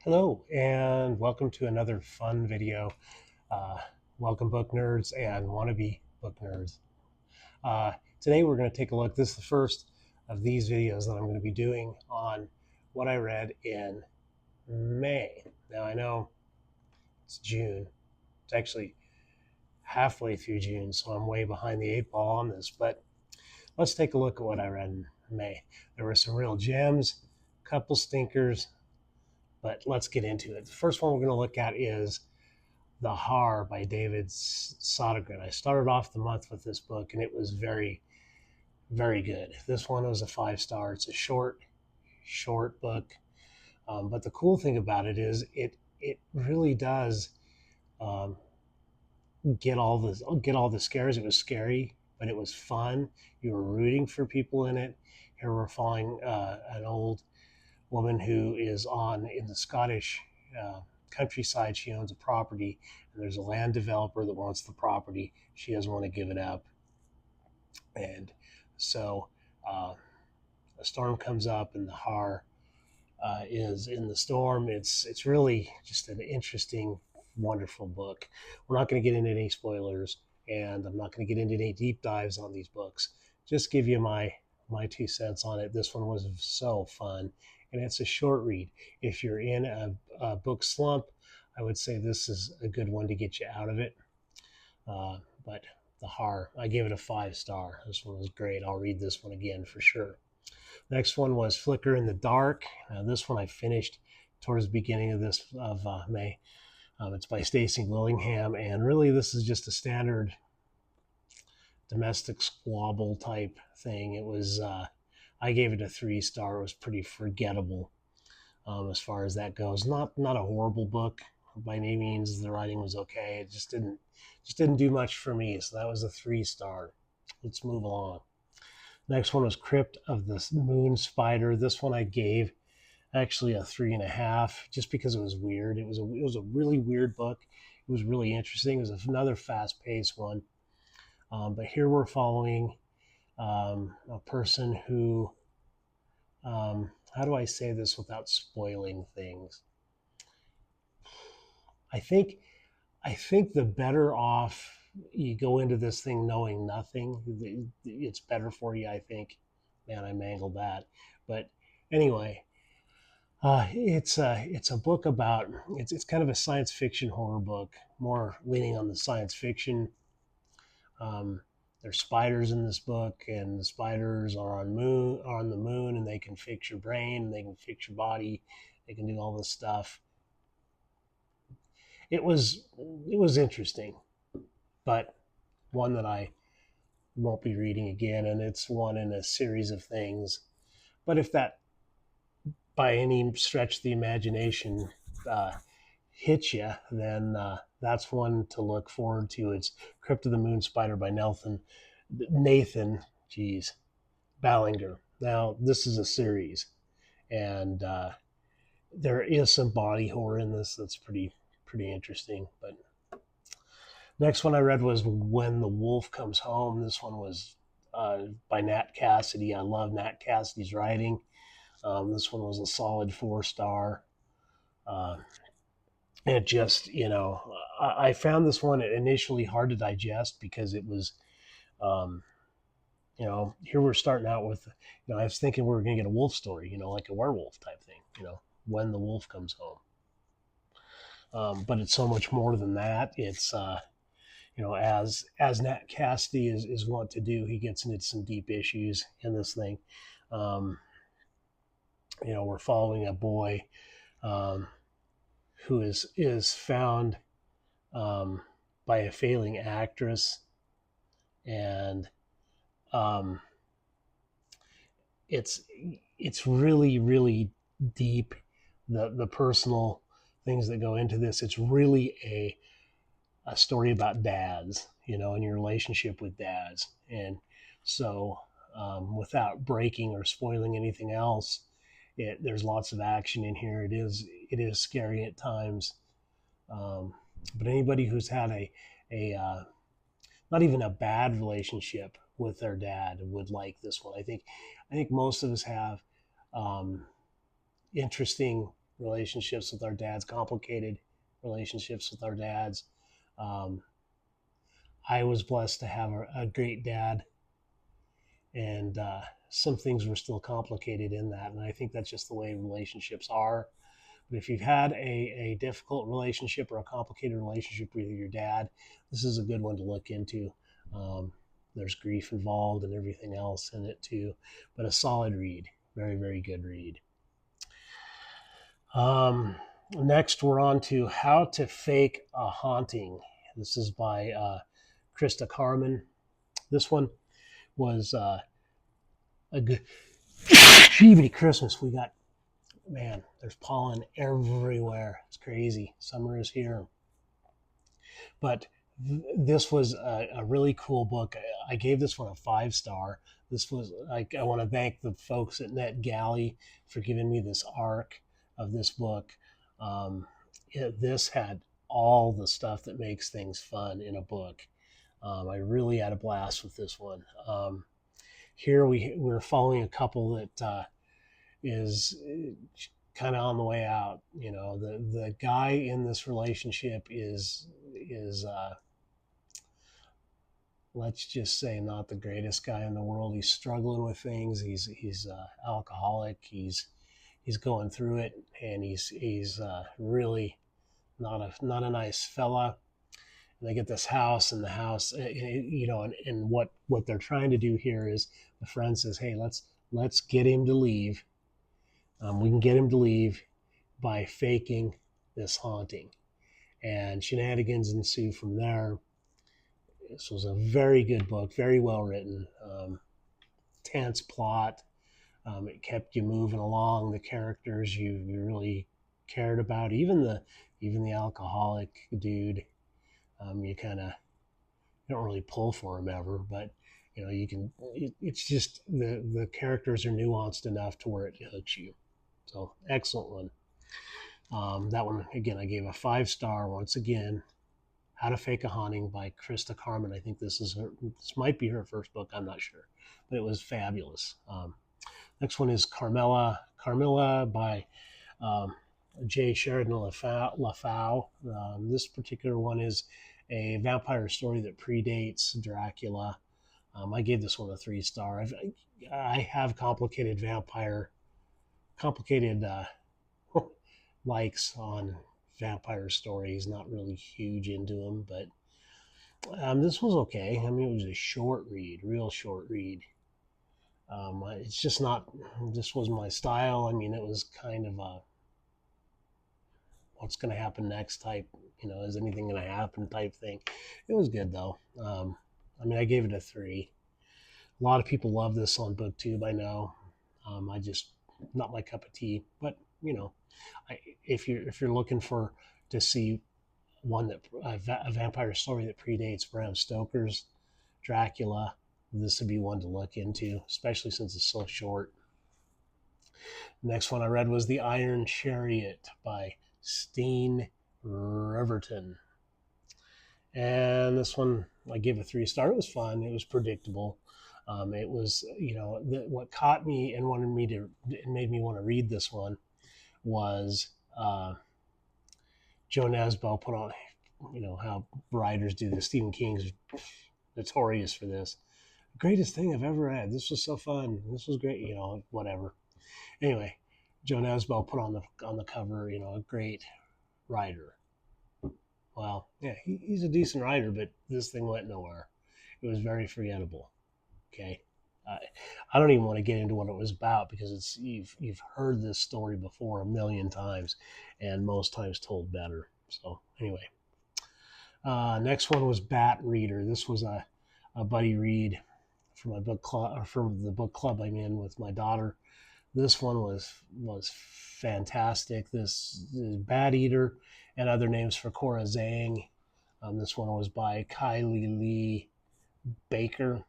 Hello, and welcome to another fun video. Uh, Welcome, book nerds and wannabe book nerds. Uh, Today, we're going to take a look. This is the first of these videos that I'm going to be doing on what I read in May. Now, I know it's June, it's actually halfway through June, so I'm way behind the eight ball on this, but let's take a look at what I read in May. There were some real gems, a couple stinkers, but let's get into it. The first one we're going to look at is The Har by David Sodergren. I started off the month with this book, and it was very, very good. This one was a 5 star. It's a short book, but the cool thing about it is it really does um, get all the scares. It was scary, but it was fun. You were rooting for people in it. Here we're following an old woman who is on in the Scottish countryside. She owns a property, and there's a land developer that wants the property. She doesn't want to give it up, and so uh, a storm comes up, and the Har is in the storm. It's really just an interesting, wonderful book. We're not going to get into any spoilers, and I'm not going to get into any deep dives on these books. Just give you my 2 cents on it. This one was so fun, and it's a short read. If you're in a book slump, I would say this is a good one to get you out of it. But the Har, I gave it a 5 star. This one was great. I'll read this one again for sure. Next one was Flicker in the Dark. This one I finished towards the beginning of May. It's by Stacy Willingham, and really this is just a standard domestic squabble type thing. It was I gave it a 3 star. It was pretty forgettable as far as that goes. Not a horrible book by any means. The writing was okay. It just didn't do much for me. So that was a 3 star. Let's move along. Next one was Crypt of the Moon Spider. This one I gave actually a 3.5, just because it was weird. It was a really weird book. It was really interesting. It was another fast paced one. But here we're following a person who, how do I say this without spoiling things? I think I think the better off you go into this thing knowing nothing, it's better for you. I think. Man, I mangled that. But anyway, it's a book about it's kind of a science fiction horror book, more leaning on the science fiction. Um, there's spiders in this book, and the spiders are on the moon, and they can fix your brain, and they can fix your body, they can do all this stuff. It was interesting, but one that I won't be reading again, and it's one in a series of things. But if that by any stretch of the imagination uh, hits you, then that's one to look forward to. It's Crypt of the Moon Spider by Nathan, geez, Ballinger. Now, this is a series, and there is some body horror in this that's pretty interesting. But next one I read was When the Wolf Comes Home. This one was by Nat Cassidy. I love Nat Cassidy's writing. This one was a solid 4 star. Uh, it just, I found this one initially hard to digest because it was, um, here we're starting out with, I was thinking we were going to get a wolf story, like a werewolf type thing, when the wolf comes home. But it's so much more than that. It's, as Nat Cassidy is wont to do, he gets into some deep issues in this thing. Um, we're following a boy um, who is found um, by a failing actress, and um, it's it's really deep. The personal things that go into this. It's really a story about dads, and your relationship with dads, and so without breaking or spoiling anything else, there's lots of action in here. It is scary at times, um, but anybody who's had a not even a bad relationship with their dad would like this one. I think most of us have um, interesting. relationships with our dads, complicated relationships with our dads. Um, I was blessed to have a great dad, and some things were still complicated in that. And I think that's just the way relationships are. But if you've had a difficult relationship or a complicated relationship with your dad, this is a good one to look into. Um, there's grief involved and everything else in it too, but a solid read. Very, very good read. Next, we're on to How to Fake a Haunting. This is by Krista Carmen. This one was a good Cheebity Christmas. We got, man, there's pollen everywhere. It's crazy. Summer is here. But this was a really cool book. I gave this one a 5-star. This was like, I want to thank the folks at NetGalley for giving me this arc of this book. This had all the stuff that makes things fun in a book. I really had a blast with this one. Here we're following a couple that is kind of on the way out. You know, the guy in this relationship is let's just say not the greatest guy in the world. He's struggling with things. He's alcoholic. He's going through it, and he's really not a nice fella. And they get this house, and the house, you know, and what they're trying to do here is the friend says, hey, let's get him to leave. We can get him to leave by faking this haunting, and shenanigans ensue from there. This was a very good book, very well written, tense plot. It kept you moving along. The characters you really cared about, even the alcoholic dude. You kind of don't really pull for him ever, but you know you can. It's just the characters are nuanced enough to where it hooks you. So excellent one. That one again, I gave a 5-star once again. How to Fake a Haunting by Krista Carmen. I think this might be her first book. I'm not sure, but it was fabulous. Next one is Carmilla by J. Sheridan LaFau. This particular one is a vampire story that predates Dracula. I gave this one a 3-star. I have complicated likes on vampire stories, not really huge into them, but this was okay. I mean, it was a short read, real short read. It's just not, this was my style. I mean, it was kind of a, what's going to happen next type, you know, is anything going to happen type thing. It was good though. I mean, I gave it a 3. A lot of people love this on BookTube, I know. I just, not my cup of tea, but you know, if you're looking to see one that a vampire story that predates Bram Stoker's Dracula, this would be one to look into, especially since it's so short. Next one I read was The Iron Chariot by Steen Riverton. And this one I gave a 3-star. It was fun. It was predictable. It was, you know, what caught me and made me want to read this one was Joe Nesbo put on, you know, how writers do this. Stephen King's notorious for this. Greatest thing I've ever read. This was so fun. This was great. You know, whatever. Anyway, Joe Nesbo put on the cover, you know, a great writer. Well, yeah, he's a decent writer, but this thing went nowhere. It was very forgettable. Okay, I don't even want to get into what it was about because you've heard this story before a million times, and most times told better. So anyway, next one was Bat Reader. This was a buddy read from my book club, or from the book club I'm in with my daughter. This one was fantastic. This is Bat Eater and Other Names for Cora Zhang. This one was by Kylie Lee Baker.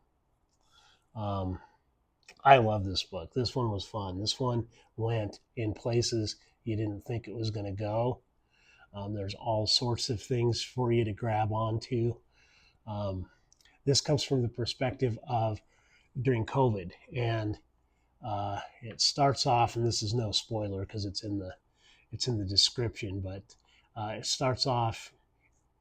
I love this book. This one was fun. This one went in places you didn't think it was going to go. There's all sorts of things for you to grab onto. This comes from the perspective of during COVID, and it starts off, and this is no spoiler because it's in it's in the description, but it starts off.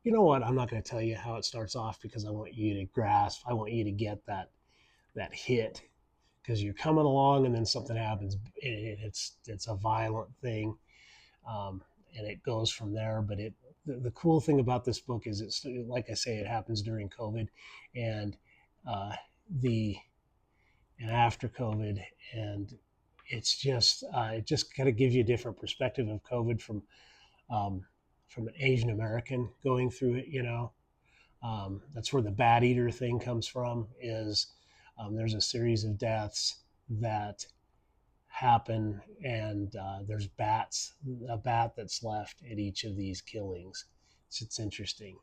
You know what? I'm not going to tell you how it starts off because I want you to grasp. I want you to get that hit because you're coming along and then something happens. It's a violent thing, um, and it goes from there. But the cool thing about this book is it's like I say, it happens during COVID, and uh, the and after COVID, and it just kind of gives you a different perspective of COVID um, from an Asian American going through it. That's where the bat eater thing comes from. Is there's a series of deaths that happen, and there's a bat that's left at each of these killings. It's interesting.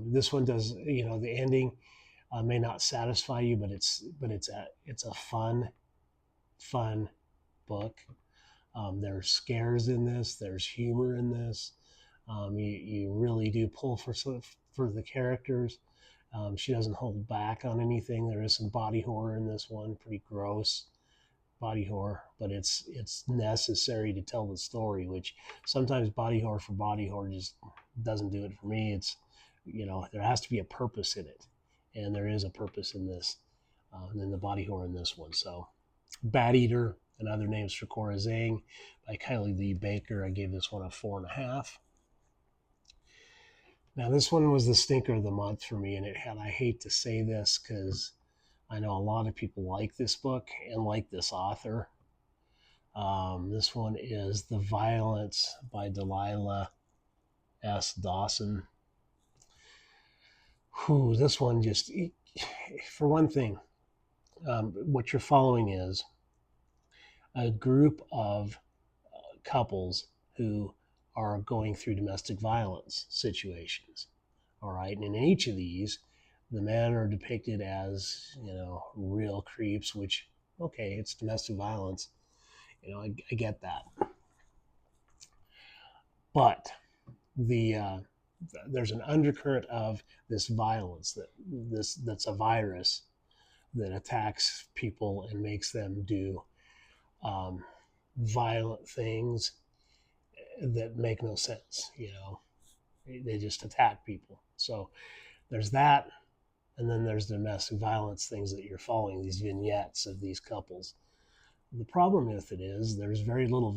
This one does, the ending may not satisfy you, but it's a fun book. There's scares in this. There's humor in this. You really do pull for the characters. She doesn't hold back on anything. There is some body horror in this one, pretty gross body horror, but it's necessary to tell the story. Which sometimes body horror for body horror just doesn't do it for me. It's there has to be a purpose in it, and there is a purpose in this, and in the body horror in this one. So, Bat Eater and Other Names for Cora Zhang by Kylie Lee Baker. I gave this one a 4.5. Now, this one was the stinker of the month for me, and I hate to say this because I know a lot of people like this book and like this author. This one is The Violence by Delilah S. Dawson. This one just, for one thing, what you're following is a group of couples who are going through domestic violence situations. All right. And in each of these, the men are depicted as, real creeps, which, okay, it's domestic violence. I get that. But there's an undercurrent of this violence that's a virus that attacks people and makes them do violent things that make no sense. They just attack people. So there's that, and then there's the domestic violence things that you're following, these vignettes of these couples. The problem with it is there's very little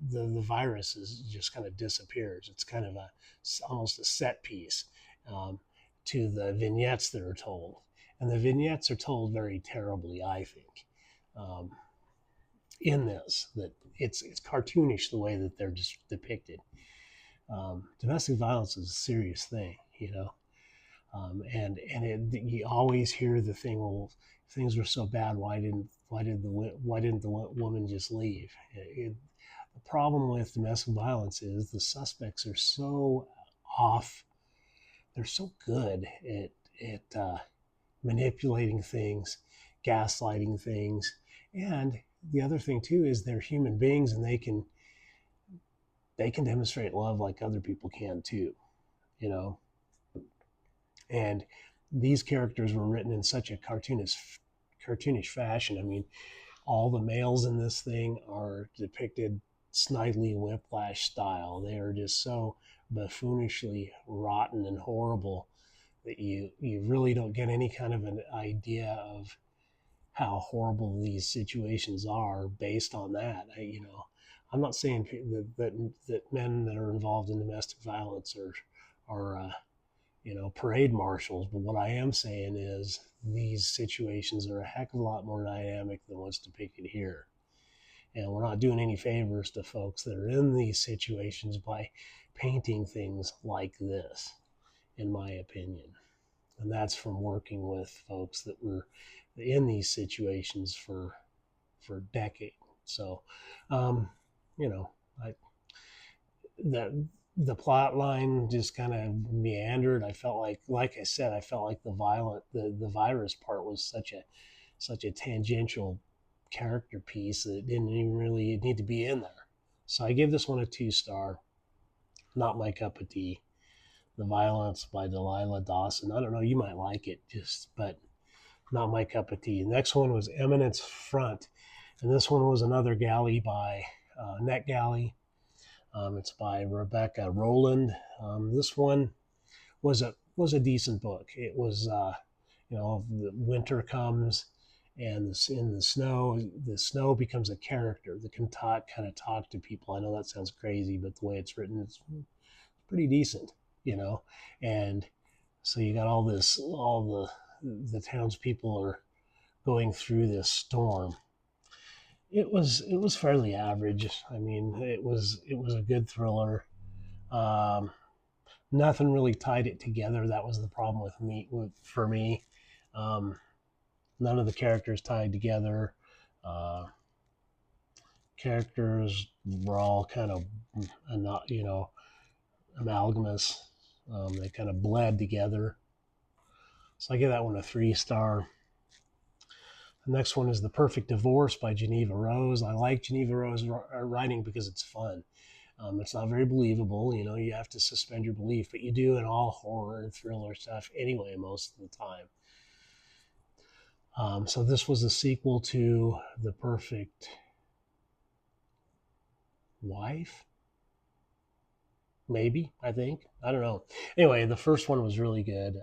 the virus just kind of disappears. It's kind of almost a set piece to the vignettes that are told, and the vignettes are told very terribly, I think. In this, that it's cartoonish the way that they're just depicted. Domestic violence is a serious thing, and you always hear the thing. Well, if things were so bad, why didn't the woman just leave? The problem with domestic violence is the suspects are so off. They're so good at manipulating things, gaslighting things, and the other thing too is they're human beings, and they can demonstrate love like other people can too, and these characters were written in such a cartoonish fashion. I mean, all the males in this thing are depicted Snidely Whiplash style. They are just so buffoonishly rotten and horrible that you really don't get any kind of an idea of how horrible these situations are based on that. I'm not saying that men that are involved in domestic violence are parade marshals, but what I am saying is these situations are a heck of a lot more dynamic than what's depicted here. And we're not doing any favors to folks that are in these situations by painting things like this, in my opinion. And that's from working with folks that were in these situations for decades. So, the plot line just kind of meandered. I felt like I said, I felt like the virus part was such a tangential character piece that it didn't even really need to be in there. So I give this one a 2-star. Not my cup of tea. The Violence by Delilah Dawson. I don't know, you might like it, but not my cup of tea. The next one was Eminence Front, and this one was another galley by NetGalley. It's by Rebecca Rowland. This one was a decent book. It was the winter comes and in the snow becomes a character that can kind of talk to people. I know that sounds crazy, but the way it's written, it's pretty decent, you know. And so you got all the townspeople are going through this storm. It was fairly average. I mean, it was a good thriller. Um, Nothing really tied it together. That was the problem for me. Um, None of the characters tied together. Uh, Characters were all kind of not amalgamous. They kind of bled together. So I give that one a 3 star. The next one is The Perfect Divorce by Geneva Rose. I like Geneva Rose writing because it's fun. It's not very believable. You have to suspend your belief, but you do in all horror and thriller stuff anyway, most of the time. So this was a sequel to The Perfect Wife, maybe, I think. I don't know. Anyway, the first one was really good.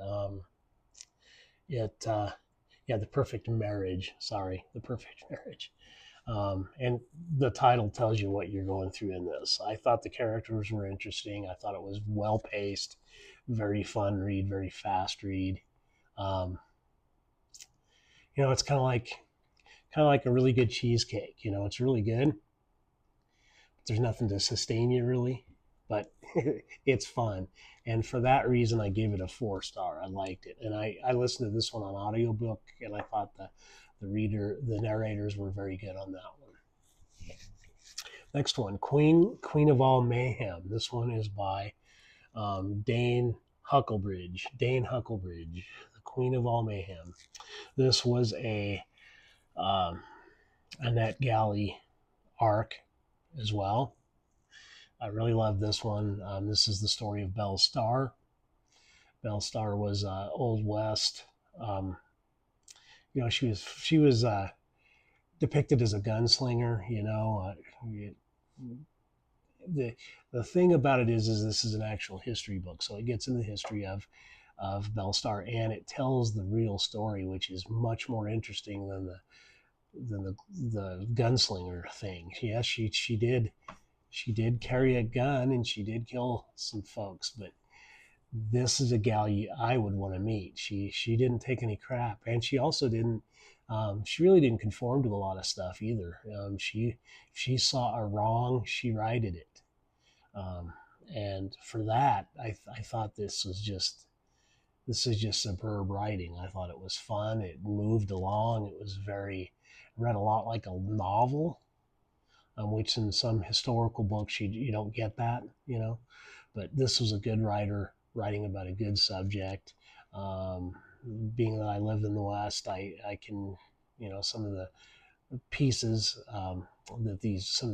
The Perfect Marriage. Sorry, The Perfect Marriage. And the title tells you what you're going through in this. I thought the characters were interesting. I thought it was well paced, very fun read, very fast read. Um, it's kind of like a really good cheesecake. It's really good, but there's nothing to sustain you really. But it's fun, and for that reason, I gave it a 4 star. I liked it, and I listened to this one on audiobook, and I thought the narrators were very good on that one. Next one, Queen of All Mayhem. This one is by Dane Huckelbridge. The Queen of All Mayhem. This was a NetGalley arc as well. I really love this one. This is the story of Belle Starr. Belle Starr was Old West. She was depicted as a gunslinger. The thing about it is this is an actual history book, so it gets into the history of Belle Starr, and it tells the real story, which is much more interesting than the gunslinger thing. Yes, she did carry a gun and she did kill some folks, but this is a gal I would want to meet. She didn't take any crap, and she also didn't. She really didn't conform to a lot of stuff either. She saw a wrong, she righted it, and for that, I thought this is just superb writing. I thought it was fun. It moved along. It was read a lot like a novel, which in some historical books you don't get that, But this was a good writer writing about a good subject. Being that I lived in the West, I can, some of the pieces some of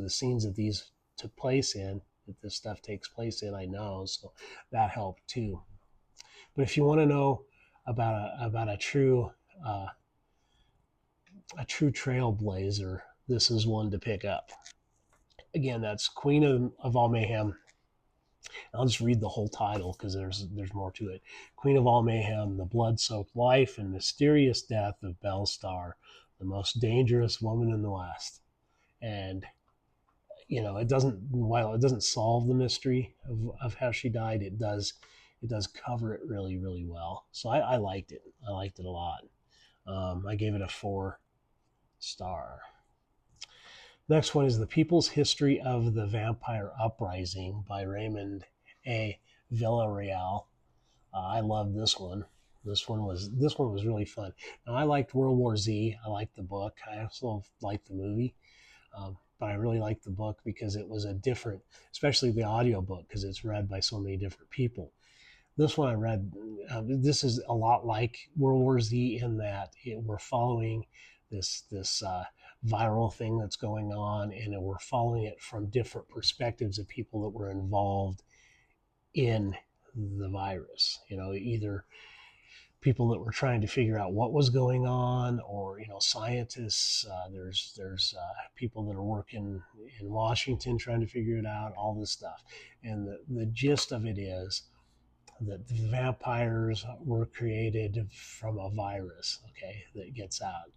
the scenes that these took place in, that this stuff takes place in, I know, so that helped too. But if you want to know about a true trailblazer, this is one to pick up. Again, that's Queen of All Mayhem. I'll just read the whole title because there's more to it. Queen of All Mayhem: The Blood-Soaked Life and Mysterious Death of Belle Starr, the Most Dangerous Woman in the West. And it doesn't solve the mystery of how she died. It does cover it really, really well. So I liked it. I liked it a lot. I gave it a 4 star. Next one is The People's History of the Vampire Uprising by Raymond A. Villarreal. I love this one. This one was really fun. Now, I liked World War Z. I liked the book. I also liked the movie. But I really liked the book because it was a different, especially the audio book, because it's read by so many different people. This one I read, this is a lot like World War Z in that we're following this viral thing that's going on, and we're following it from different perspectives of people that were involved in the virus. Either people that were trying to figure out what was going on, or scientists. There's people that are working in Washington trying to figure it out. All this stuff, and the gist of it is that the vampires were created from a virus, okay, that gets out.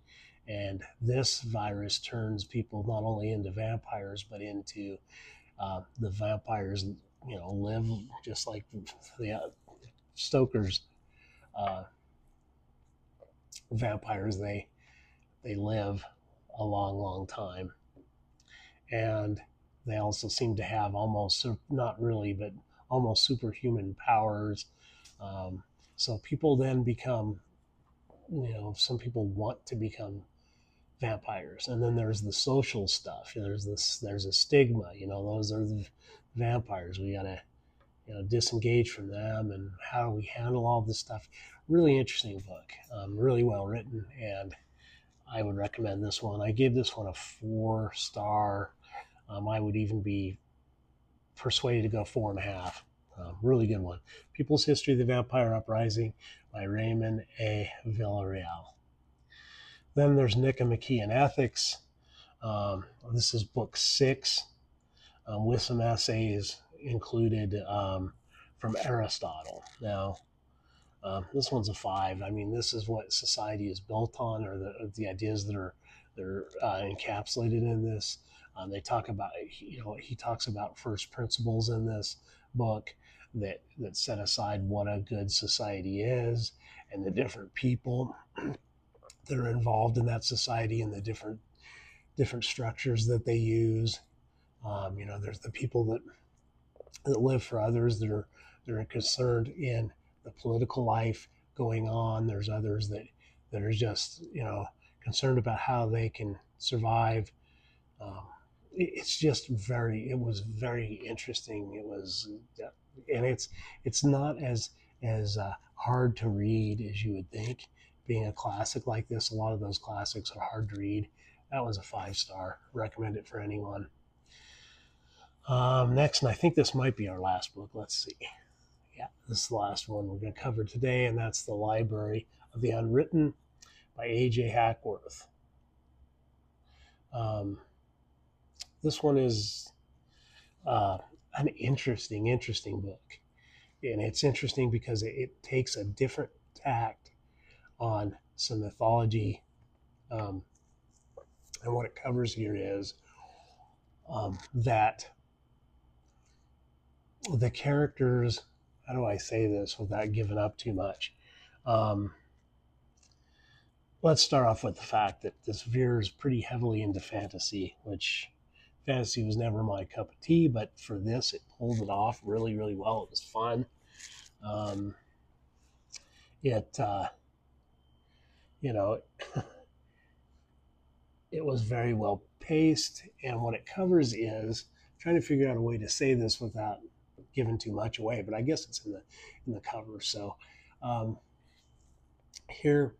And this virus turns people not only into vampires, but into the vampires, live just like the Stoker's uh, vampires. They live a long, long time, and they also seem to have almost, not really, but almost superhuman powers. Um, so people then become, some people want to become vampires, and then there's the social stuff. There's a stigma. Those are the vampires. We gotta disengage from them, and how do we handle all this stuff. Really interesting book, really well written, and I would recommend this one. I gave this one a 4 star. I would even be persuaded to go 4.5. Really good one. People's History of the Vampire Uprising by Raymond A. Villarreal. Then there's Nick and McKee in Ethics. This is book 6, with some essays included from Aristotle. Now, this one's a 5. I mean, this is what society is built on, or the ideas that are encapsulated in this. They talk about, he talks about first principles in this book that set aside what a good society is, and the different people that are involved in that society, and the different structures that they use. There's the people that live for others, that are concerned in the political life going on. There's others that are just concerned about how they can survive. It was very interesting. It was, and it's not as hard to read as you would think. Being a classic like this, a lot of those classics are hard to read. That was a 5 star. Recommend it for anyone. Next, and I think this might be our last book. Let's see. Yeah, this is the last one we're going to cover today, and that's The Library of the Unwritten by A.J. Hackworth. This one is an interesting book. And it's interesting because it takes a different tact on some mythology. And what it covers here is that the characters, how do I say this without giving up too much? Let's start off with the fact that this veers pretty heavily into fantasy, which fantasy was never my cup of tea, but for this, it pulled it off really, really well. It was fun. It was very well paced, and what it covers is trying to figure out a way to say this without giving too much away, but I guess it's in the cover. So here,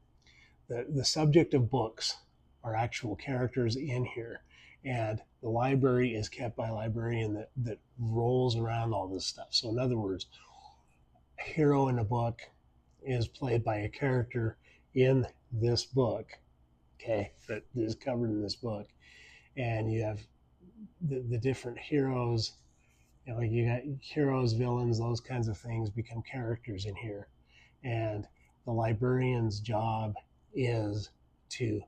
the subject of books are actual characters in here, and the library is kept by a librarian that rolls around all this stuff. So in other words, a hero in a book is played by a character in this book, okay, that is covered in this book. And you have the different heroes, you got heroes, villains, those kinds of things become characters in here. And the librarian's job is to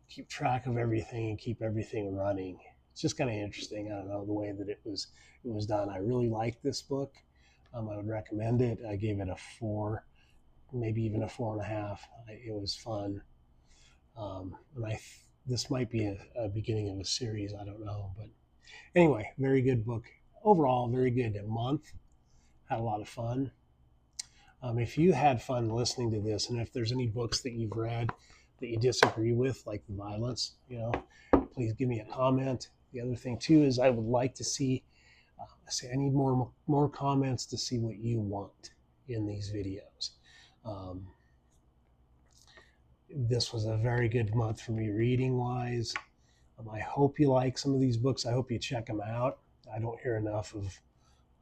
keep track of everything and keep everything running. It's just kind of interesting. I don't know, the way that it was done. I really like this book. I would recommend it. I gave it a 4, maybe even a 4.5. It was fun. And this might be a beginning of a series. I don't know, but anyway, very good book overall. Very good month. Had a lot of fun. If you had fun listening to this, and if there's any books that you've read that you disagree with, like the violence, please give me a comment. The other thing too is I would like to see. I need more comments to see what you want in these videos. This was a very good month for me reading wise. I hope you like some of these books. I hope you check them out. I don't hear enough of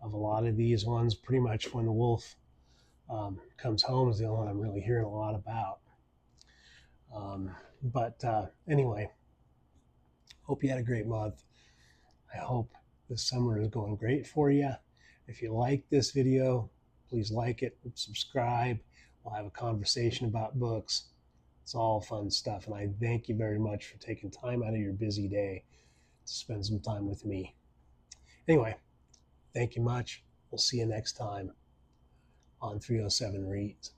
a lot of these ones. Pretty much When the Wolf Comes Home is the only one I'm really hearing a lot about. But anyway, hope you had a great month. I hope this summer is going great for you. If you like this video, please like it, subscribe. We'll have a conversation about books. It's all fun stuff. And I thank you very much for taking time out of your busy day to spend some time with me. Anyway, thank you much. We'll see you next time on 307 Reads.